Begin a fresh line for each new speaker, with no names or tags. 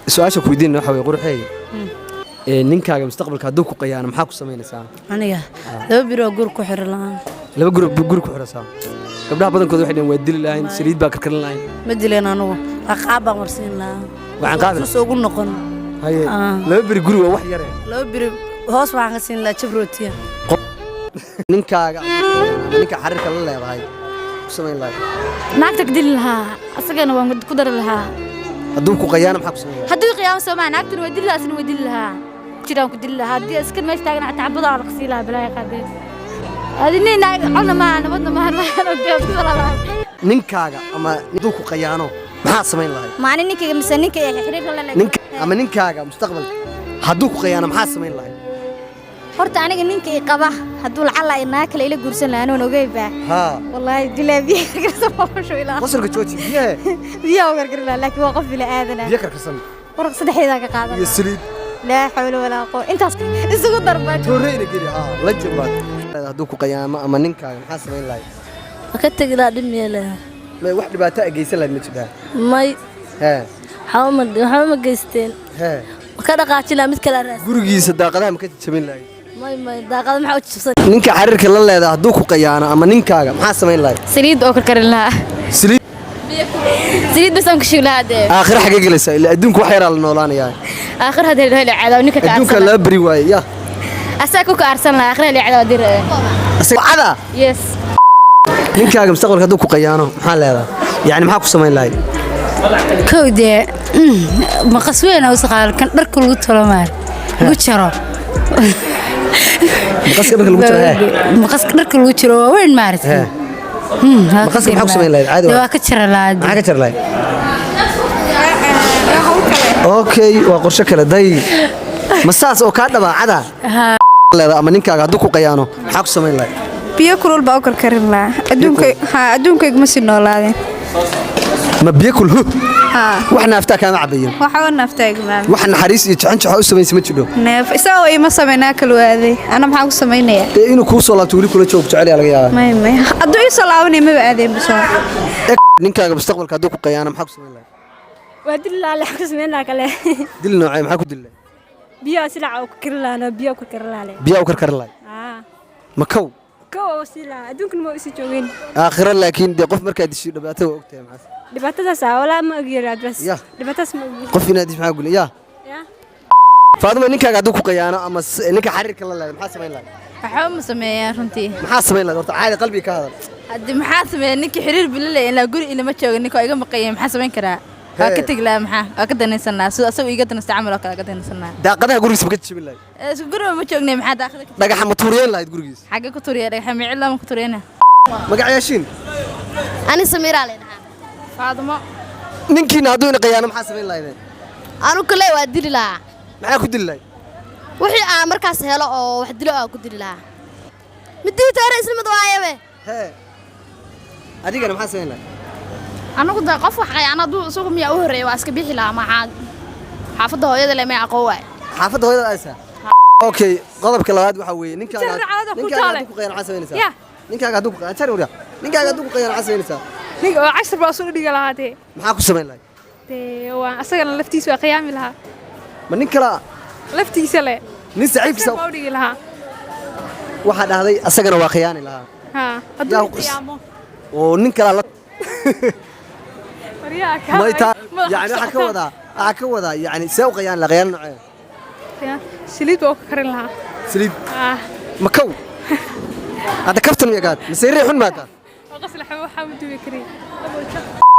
سؤالك ويدين نحوي قرحي ninkaaga mustaqbalka haduu ku qayaano maxaa ku sameynaysaa
aniga laba biro guur ku xirlaan
laba guur ku xiraysaa gabdhaha badankooda waxay dhaheen waa dili lahayn saliid baa karkarin lahayn
ma dileen anigu aqaab baan marsiin lahaa
waxaan qaadan
soo ugu noqon
haye laba biro guri waa wax yar
laba biro hoos waxaan ka siin lahaa jabrootiya
ninkaaga ninka xariirka la leedahay ku sameyn lahayd
naagta dili lahaa asagana waan ku dar lahaa
haduu ku qayaano maxaa ku sameyn lahayd
haduu qiyaam Soomaa naagtan way dili lahaa asna way dili lahaa jiraan ku dili lahaa hadii iska meesh taagna tacbada la qasi lahaa bilaa qaadeen adina naag qolna ma nabadna ma
ninkaaga ama haduu ku qayaano maxaa sameyn lahayd
maana ninkayga mise ninka xiriir la leeyahay
ama ninkaaga mustaqbalka haduu ku qayaano maxaa sameyn lahayd
horta aniga ninka ay qaba haduu lacala ay naag kale ila guursan lahayn oo ogeeyba ha wallahi dilaabiye karsan ma sho ilaa
qosolka jooji
biyo gargar laakiin waa qof ila aadana
biyo karsan
warq saddexdeeda ka qaadan
iyo saliid
لا حول ولا قوة أنت إسقط ضربات
تورينا كذي لا جبات هذوك قيامة أما نينكا محاسب من لاي
أكتر لا دمي له
ما واحد باتاء جيس لا المتجه
ماي
ها
حامد جيستين
ها
وكذا قاتل مثل الراس
جورجي صدق لا ما كنت تسمين لاي
ماي داقة ما حاولت تصل
نينكا حرك الله هذا هذوك قيامة أما نينكا محاسب من لاي
سريد أو كركرلا
سريد
سريد بس أنك شو هذا
آخر حاجة جلسة اللي أدونك وحير على النولان يعني
آخر هذا اللي على ونك كأرسل
أدونك لا بريواي يا
أساكو كأرسل آخر اللي على ودير
هذا
يس
نينكا مستقبل هذوك قيامة محل هذا يعني محاكو سمين لاي
كودي مقصوين أو صغار كان بركل وطول مال وشرا مقص بركل وشرا وين مارس
مقص محاكو سمين لاي عادي
وكشر لا
maxaa ka jar lahayd okay waa qorshe kale day masaas oo ka dhabaacada leedahay ama ninkaaga haduu ku qayaano maxaa ku sameyn lahayd
biyo kulul baa u karkarin lahaa adduunkayga ma sii noolaadeen
ma biyo kulul wax naaftaa kaama cabayin
waxa naftayga maam
wax naxariis iyo jacayl waxa u sameeyay ma jiro
neef isagoo ima sameynaa kala waaday ana maxaa ku sameynayaa
inuu ku soo laabto wali kula joog jacayl laga yaabaa
may hadduu i soo laabanay ma aadeen bisoo
ninkaaga mustaqbalka haduu ku qayaano maxaa ku sameyn lahayd
waa dil la ku sameynaa kale
dil noocay maxaa ku dilay
biyo sila oo kirlaana biyo ku kirlaale
biyo ku karkarlay makaw
كو وسيلة أدونكن ما يصير جوين
آخر لكن دي قف مركز الشيء دبعته وقتها معه
دبعته ساعة ولا ما أقدر بس دبعته ما أقدر
قف نادي معه يقول يا فاطمة نينك قاعدوك قيانا أما نينك حرك الله محاسب الله
حوم سمية رنتي
محاسب الله عادي قلبي كهذا
هدي محاسب نينك حرير بالله إلا قولي إلا ما تشوف نينك أيقا مقيم محاسبين كرا كتق لا محا أكيد نسنا أسوي يقدر نستعمل أكيد نسنا
دا قدها قولي سبكت شو بالله
قولي ما تشوفني محا داخل
دا حم توريان لا تقولي
حاجة كتوريا ده حم علا ما كتورينا
ما قاعدين
أنا سميرة علينا
فاطمة
نينكي نادون قيانا محاسبين الله إذا
أنا كله وأدير لا
معك كد الله
وحي مركز هلا أو واحد لا كدير لا مدي ترى اسم مضوايا به
ها أديك أنا محاسبين الله
أنا كنت أقف حقي أنا دو سوق مية أهري وأسكت بيحي لا مع حافظه هذا اللي ما أقوى
حافظه هذا أسا أوكي غضب كلاهاد وحوي نينكا قاعدوك قيانا محاسبين الله نينكا قاعدوك أنتر وريا نينكا قاعدوك قيانا محاسبين الله
نيجا عشر باسون ديجا لهاتي
محاكو سمين الله
تي وأصلا لفتيس وقيامي لها
ما نينكا لا
لفتيس له
نيس عيب سو
ديجا لها
واحد هذا أسجن واقياني لها
ها هدول قيامه
ونينكا لا ما يتا يعني حكوذا يعني سوق يعني لغيان نوعين
سليد وكرن لها
سليد مكو هذا كفتن يا قاد مسيري حن ماذا
غسل حمد وكري